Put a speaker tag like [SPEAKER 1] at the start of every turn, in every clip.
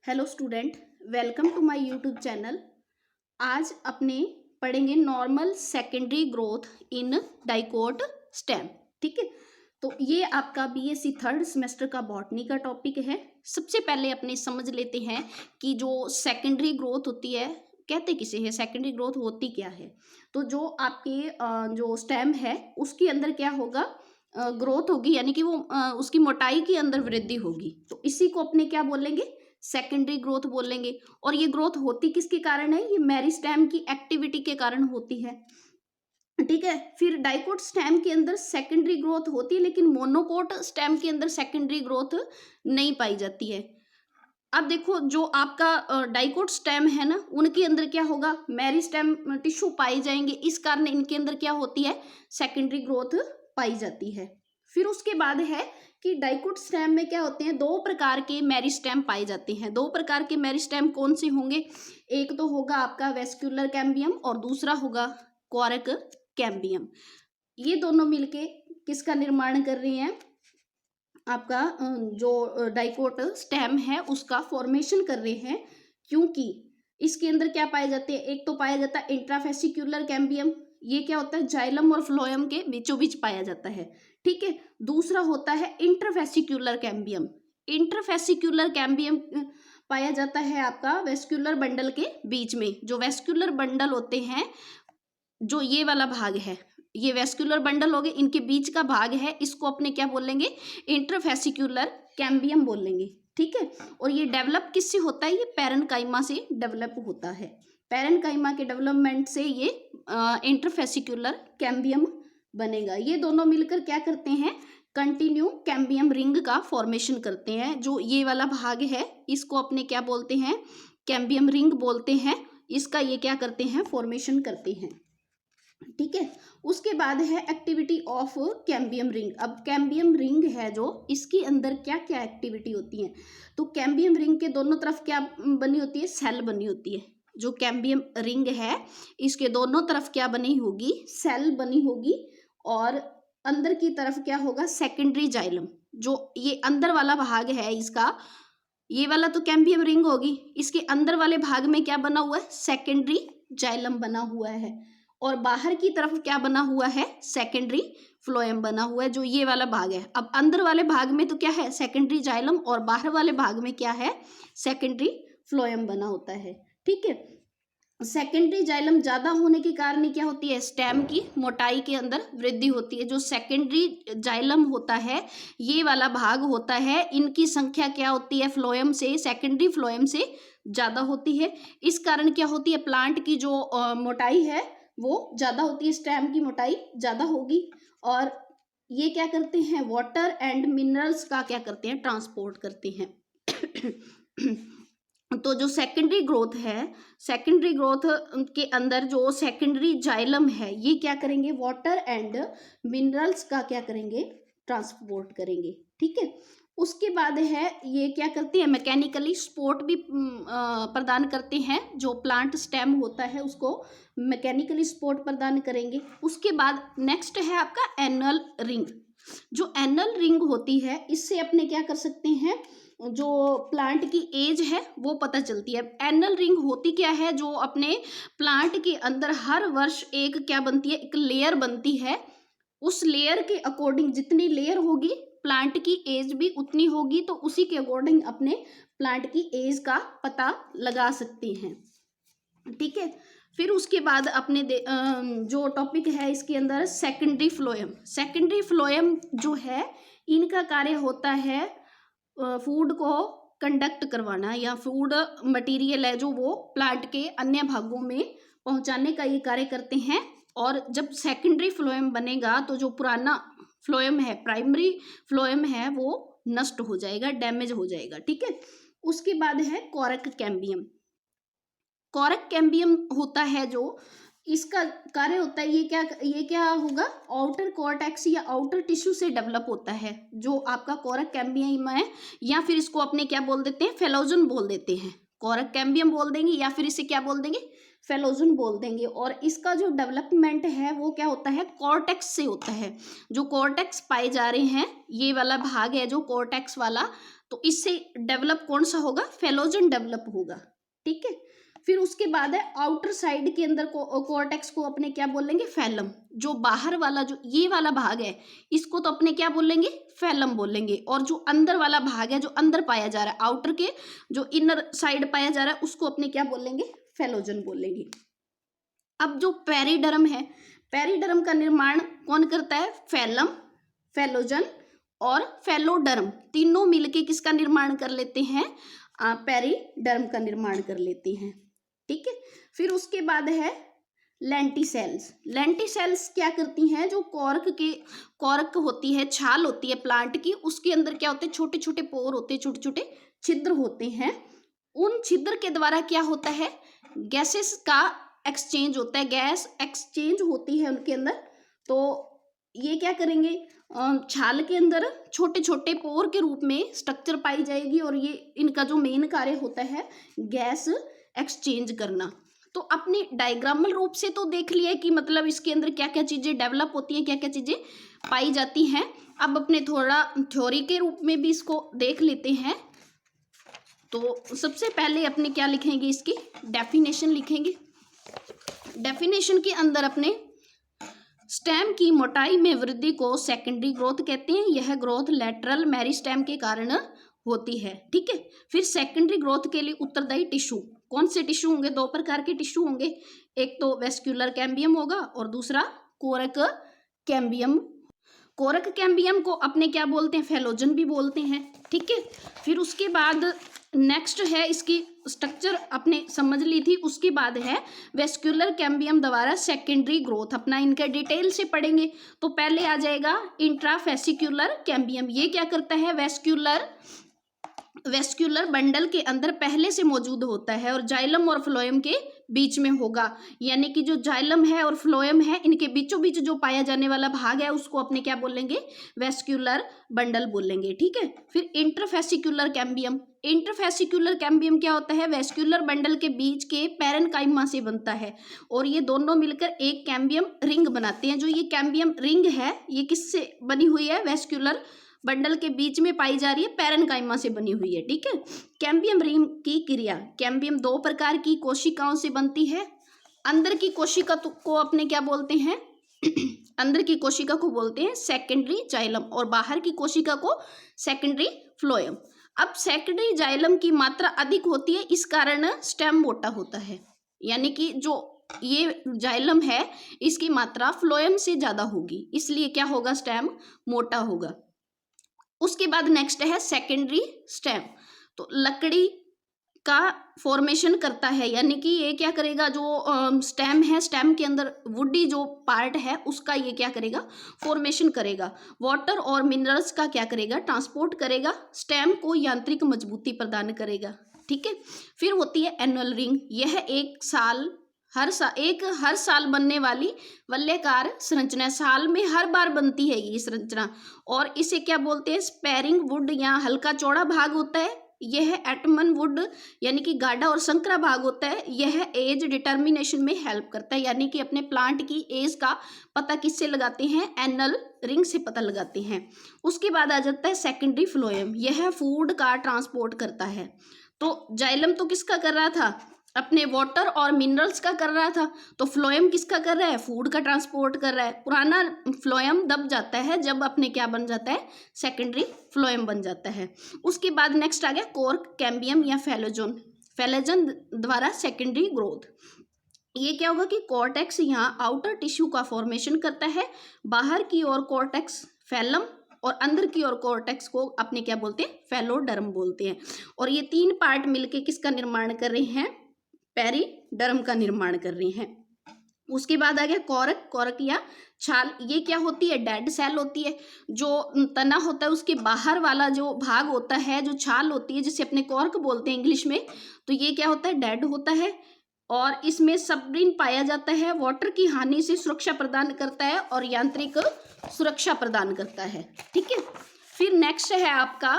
[SPEAKER 1] Hello student, welcome to my YouTube channel. आज अपने पढ़ेंगे normal secondary growth in dicot stem. ठीक है, तो ये आपका बीएससी थर्ड सेमेस्टर का बॉटनी का टॉपिक है। सबसे पहले अपने समझ लेते हैं कि जो सेकेंडरी ग्रोथ होती है कहते किसे है, सेकेंडरी ग्रोथ होती क्या है। तो जो आपके जो स्टेम है उसके अंदर क्या होगा, ग्रोथ होगी, यानी कि वो उसकी मोटाई के अंदर वृद्धि होगी। तो इसी को अपने क्या बोलेंगे, सेकेंडरी ग्रोथ बोलेंगे। और ये ग्रोथ होती किसके कारण है, ये मेरिस्टेम की एक्टिविटी के कारण होती है। ठीक है, फिर डाइकोट स्टेम के अंदर सेकेंडरी ग्रोथ होती है, लेकिन मोनोकोट स्टेम के अंदर सेकेंडरी ग्रोथ नहीं पाई जाती है। अब देखो, जो आपका डाइकोट स्टेम है ना, उनके अंदर क्या होगा, मेरिस्टेम टिश्यू पाए जाएंगे, इस कारण इनके अंदर क्या होती है, सेकेंडरी ग्रोथ पाई जाती है। फिर उसके बाद है कि डाइकोट स्टेम में क्या होते हैं, दो प्रकार के मेरिस्टेम पाए जाते हैं। दो प्रकार के मेरिस्टेम कौन से होंगे, एक तो होगा आपका वेस्क्यूलर कैम्बियम और दूसरा होगा कॉरक कैम्बियम। ये दोनों मिलके किसका निर्माण कर रहे हैं, आपका जो डाइकोट स्टेम है उसका फॉर्मेशन कर रहे हैं। क्योंकि इसके अंदर क्या पाए जाते हैं, एक तो पाया जाता है इंट्राफेसिक्यूलर कैम्बियम, ये क्या होता है, जाइलम और फ्लोएम के बीचों बीच पाया जाता है। ठीक है, दूसरा होता है इंटरफेसिक्यूलर कैम्बियम। इंटरफेसिक्यूलर कैम्बियम पाया जाता है आपका वेस्क्यूलर बंडल के बीच में। जो वेस्क्यूलर बंडल होते हैं, जो ये वाला भाग है, ये वेस्क्यूलर बंडल हो गए, इनके बीच का भाग है, इसको अपने क्या बोलेंगे, इंटरफेसिक्यूलर कैम्बियम बोलेंगे। ठीक है, और ये डेवलप किससे होता है, ये पैरेन्काइमा से डेवलप होता है। पैरेन्काइमा के डेवलपमेंट से ये इंटरफेसिक्यूलर कैम्बियम बनेगा। ये दोनों मिलकर क्या करते हैं, कंटिन्यू कैम्बियम रिंग का फॉर्मेशन करते हैं। जो ये वाला भाग है इसको अपने क्या बोलते हैं, कैम्बियम रिंग बोलते हैं। इसका ये क्या करते हैं, फॉर्मेशन करते हैं। ठीक है, उसके बाद है एक्टिविटी ऑफ कैम्बियम रिंग। अब कैम्बियम रिंग है जो, इसके अंदर क्या क्या एक्टिविटी होती है। तो कैम्बियम रिंग के दोनों तरफ क्या बनी होती है, सेल बनी होती है। जो कैम्बियम रिंग है इसके दोनों तरफ क्या बनी होगी, सेल बनी होगी। और अंदर की तरफ क्या होगा, सेकेंडरी जाइलम। जो ये अंदर वाला भाग है इसका, ये वाला तो कैम्बियम रिंग होगी, इसके अंदर वाले भाग में क्या बना हुआ है, सेकेंडरी जाइलम बना हुआ है। और बाहर की तरफ क्या बना हुआ है, सेकेंडरी फ्लोएम बना हुआ है, जो ये वाला भाग है। अब अंदर वाले भाग में तो क्या है, सेकेंडरी जाइलम, और बाहर वाले भाग में क्या है, सेकेंडरी फ्लोएम बना होता है। ठीक है, सेकेंडरी जाइलम ज्यादा होने के कारण क्या होती है, स्टेम की मोटाई के अंदर वृद्धि होती है। जो सेकेंडरी जाइलम होता है, ये वाला भाग होता है, इनकी संख्या क्या होती है, फ्लोएम से, सेकेंडरी फ्लोएम से ज्यादा होती है। इस कारण क्या होती है, प्लांट की जो मोटाई है वो ज्यादा होती है, स्टेम की मोटाई ज्यादा होगी। और ये क्या करते हैं, वाटर एंड मिनरल्स का क्या करते हैं, ट्रांसपोर्ट करते हैं। तो जो सेकेंडरी ग्रोथ है, सेकेंडरी ग्रोथ के अंदर जो सेकेंडरी जाइलम है, ये क्या करेंगे, वाटर एंड मिनरल्स का क्या करेंगे, ट्रांसपोर्ट करेंगे। ठीक है, उसके बाद है ये क्या करते हैं, मैकेनिकली सपोर्ट भी प्रदान करते हैं। जो प्लांट स्टेम होता है उसको मैकेनिकली सपोर्ट प्रदान करेंगे। उसके बाद नेक्स्ट है आपका एनल रिंग। जो एनल रिंग होती है, इससे अपने क्या कर सकते हैं, जो प्लांट की एज है वो पता चलती है। एनल रिंग होती क्या है, जो अपने प्लांट के अंदर हर वर्ष एक क्या बनती है, एक लेयर बनती है। उस लेयर के अकॉर्डिंग जितनी लेयर होगी प्लांट की एज भी उतनी होगी, तो उसी के अकॉर्डिंग अपने प्लांट की एज का पता लगा सकते हैं। ठीक है, फिर उसके बाद अपने जो टॉपिक है इसके अंदर सेकेंडरी फ्लोएम। सेकेंडरी फ्लोएम जो है, इनका कार्य होता है फूड को कंडक्ट करवाना, या फूड मटेरियल है जो वो प्लांट के अन्य भागों में पहुंचाने का ये कार्य करते हैं। और जब सेकेंडरी फ्लोएम बनेगा तो जो पुराना फ्लोएम है, प्राइमरी फ्लोएम है, वो नष्ट हो जाएगा, डैमेज हो जाएगा। ठीक है, उसके बाद है कॉरक कैम्बियम। कॉरक कैम्बियम होता है जो, इसका कार्य होता है, ये क्या होगा, आउटर कॉर्टेक्स या आउटर टिश्यू से डेवलप होता है जो आपका कॉरक कैम्बियम है। या फिर इसको अपने क्या बोल देते हैं, फेलोजन बोल देते हैं। कॉरक कैम्बियम बोल देंगे या फिर इसे क्या बोल देंगे, फेलोजन बोल देंगे। और इसका जो डेवलपमेंट है वो क्या होता है, कॉर्टेक्स से होता है। जो कॉर्टेक्स पाए जा रहे हैं, ये वाला भाग है जो कॉर्टेक्स वाला, तो इससे डेवलप कौन सा होगा, फेलोजन डेवलप होगा। ठीक है, फिर उसके बाद है आउटर साइड के अंदर कॉर्टेक्स को अपने क्या बोलेंगे, फैलम। जो बाहर वाला जो ये वाला भाग है इसको तो अपने क्या बोलेंगे, फैलम बोलेंगे। और जो अंदर वाला भाग है, जो अंदर पाया जा रहा है, आउटर के जो इनर साइड पाया जा रहा है, उसको अपने क्या बोलेंगे, फेलोजन बोलेंगे। अब जो पेरिडर्म है, पेरिडर्म का निर्माण कौन करता है, फैलम, फेलोजन और फेलोडर्म तीनों मिलके किसका निर्माण कर लेते हैं, पेरिडर्म का निर्माण कर लेते हैं। ठीक है, फिर उसके बाद है लेंटिसेल्स। लेंटिसेल्स क्या करती हैं, जो कॉर्क होती है, छाल होती है प्लांट की, उसके अंदर क्या होते हैं, छोटे छोटे पोर होते हैं, छोटे छोटे छिद्र होते हैं। उन छिद्र के द्वारा क्या होता है, गैसेस का एक्सचेंज होता है, गैस एक्सचेंज होती है उनके अंदर। तो ये क्या करेंगे, छाल के अंदर छोटे छोटे पोर के रूप में स्ट्रक्चर पाई जाएगी, और ये इनका जो मेन कार्य होता है गैस एक्सचेंज करना। तो अपने डायग्रामल रूप से तो देख लिया कि मतलब इसके अंदर क्या क्या चीजें डेवलप होती हैं, क्या क्या चीजें पाई जाती हैं। अब अपने थोड़ा थ्योरी के रूप में भी इसको देख लेते हैं। तो सबसे पहले अपने क्या लिखेंगे, इसकी डेफिनेशन लिखेंगे। डेफिनेशन के अंदर अपने स्टेम की मोटाई में वृद्धि को सेकेंडरी ग्रोथ कहते हैं। यह ग्रोथ लेटरल मेरिस्टेम के कारण होती है। ठीक है, फिर सेकेंडरी ग्रोथ के लिए उत्तरदायी टिश्यू, कौन से टिश्यू होंगे, दो प्रकार के टिश्यू होंगे, एक तो वेस्क्यूलर कैम्बियम होगा और दूसरा कोरक कैम्बियम। कोरक कैम्बियम को अपने क्या बोलते हैं, फेलोजन भी बोलते हैं। ठीक है, फिर उसके बाद नेक्स्ट है इसकी स्ट्रक्चर अपने समझ ली थी। उसके बाद है वेस्क्यूलर कैम्बियम द्वारा सेकेंडरी ग्रोथ, अपना इनका डिटेल से पढ़ेंगे। तो पहले आ जाएगा इंट्राफेसिक्यूलर कैम्बियम। ये क्या करता है, वेस्क्यूलर बंडल के अंदर पहले से मौजूद होता है और जाइलम और फ्लोएम के बीच में होगा। यानी कि जो जाइलम है और फ्लोएम है, इनके बीचों बीच जो पाया जाने वाला भाग है उसको अपने क्या बोलेंगे, वेस्क्यूलर बंडल बोलेंगे। ठीक है, फिर इंटरफेसिक्यूलर कैम्बियम। इंटरफेसिक्यूलर कैम्बियम क्या होता है, वेस्क्यूलर बंडल के बीच के पैरेन्काइमा से बनता है और ये दोनों मिलकर एक कैम्बियम रिंग बनाते हैं। जो ये कैम्बियम रिंग है ये किससे बनी हुई है, वेस्क्यूलर बंडल के बीच में पाई जा रही है, पैरेन्काइमा से बनी हुई है। ठीक है, कैम्बियम रिंग की क्रिया, कैम्बियम दो प्रकार की कोशिकाओं से बनती है। अंदर की कोशिका को अपने क्या बोलते हैं अंदर की कोशिका को बोलते हैं सेकेंडरी जाइलम और बाहर की कोशिका को सेकेंडरी फ्लोएम। अब सेकेंडरी जाइलम की मात्रा अधिक होती है, इस कारण स्टेम मोटा होता है। यानी कि जो ये जाइलम है इसकी मात्रा फ्लोएम से ज्यादा होगी, इसलिए क्या होगा, स्टेम मोटा होगा। उसके बाद नेक्स्ट है सेकेंडरी स्टेम। तो लकड़ी का फॉर्मेशन करता है, यानी कि ये क्या करेगा, जो स्टेम है, स्टेम के अंदर वुडी जो पार्ट है उसका ये क्या करेगा, फॉर्मेशन करेगा। वाटर और मिनरल्स का क्या करेगा, ट्रांसपोर्ट करेगा, स्टेम को यांत्रिक मजबूती प्रदान करेगा। ठीक है, फिर होती है एनुअल रिंग। यह हर साल बनने वाली वलयाकार संरचना, साल में हर बार बनती है ये संरचना, और इसे क्या बोलते हैं, स्पैरिंग वुड या हल्का चौड़ा भाग होता है। यह एटमन वुड यानी कि गाढ़ा और संकरा भाग होता है। यह एज डिटर्मिनेशन में हेल्प करता है, यानी कि अपने प्लांट की एज का पता किससे लगाते हैं, एनल रिंग से पता लगाते हैं। उसके बाद आ जाता है सेकेंडरी फ्लोएम। यह फूड का ट्रांसपोर्ट करता है। तो जाइलम तो किसका कर रहा था, अपने वाटर और मिनरल्स का कर रहा था, तो फ्लोएम किसका कर रहा है, फूड का ट्रांसपोर्ट कर रहा है। पुराना फ्लोएम दब जाता है जब अपने क्या बन जाता है, सेकेंडरी फ्लोएम बन जाता है। उसके बाद नेक्स्ट आ गया कोर्क कैम्बियम या फेलोजन द्वारा सेकेंडरी ग्रोथ। ये क्या होगा कि कॉर्टेक्स यहाँ आउटर टिश्यू का फॉर्मेशन करता है, बाहर की ओर कॉर्टेक्स फैलम और अंदर की ओर कॉर्टेक्स को अपने क्या बोलते हैं, फेलोडर्म बोलते हैं। और ये तीन पार्ट मिलके किसका निर्माण कर रहे हैं, पेरिडर्म का निर्माण कर रहे हैं। उसके बाद आ गया कोरक या छाल। ये क्या होती है, डेड सेल होती है। जो तना होता है उसके बाहर वाला जो भाग होता है, जो छाल होती है, जिसे अपने कॉर्क बोलते हैं इंग्लिश में, तो ये क्या होता है, डेड होता है और इसमें सबरिन पाया जाता है। वाटर की हानि से सुरक्षा प्रदान करता है और यांत्रिक सुरक्षा प्रदान करता है। ठीक है, फिर नेक्स्ट है आपका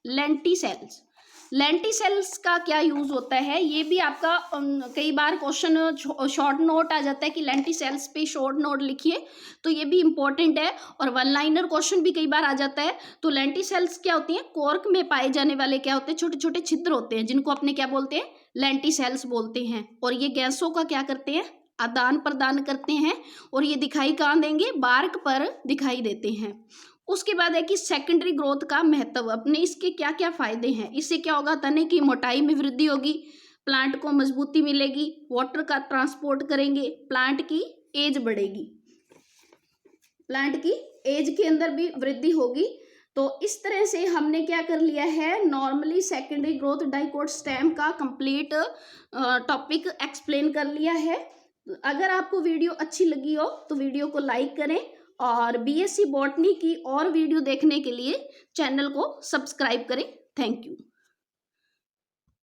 [SPEAKER 1] लेंटिसेल्स। लेंटिसेल्स का क्या यूज होता है, ये भी आपका कई बार क्वेश्चन शॉर्ट नोट आ जाता है कि लेंटिसेल्स पे शॉर्ट नोट लिखिए, तो ये भी इंपॉर्टेंट है। और वन लाइनर क्वेश्चन भी कई बार आ जाता है। तो लेंटिसेल्स क्या होती हैं, कॉर्क में पाए जाने वाले क्या होते हैं, छोटे छोटे छिद्र होते हैं, जिनको अपने क्या बोलते हैं, लेंटिसेल्स बोलते हैं। और ये गैसों का क्या करते हैं, आदान प्रदान करते हैं। और ये दिखाई कहाँ देंगे, बार्क पर दिखाई देते हैं। उसके बाद है कि सेकेंडरी ग्रोथ का महत्व, अपने इसके क्या क्या फायदे हैं। इससे क्या होगा, तने की मोटाई में वृद्धि होगी, प्लांट को मजबूती मिलेगी, वाटर का ट्रांसपोर्ट करेंगे, प्लांट की एज बढ़ेगी, प्लांट की एज के अंदर भी वृद्धि होगी। तो इस तरह से हमने क्या कर लिया है, normally secondary growth dicot stem का कंप्लीट टॉपिक एक्सप्लेन कर लिया है। अगर आपको वीडियो अच्छी लगी हो तो वीडियो को लाइक करें, और बीएससी बॉटनी की और वीडियो देखने के लिए चैनल को सब्सक्राइब करें। Thank you.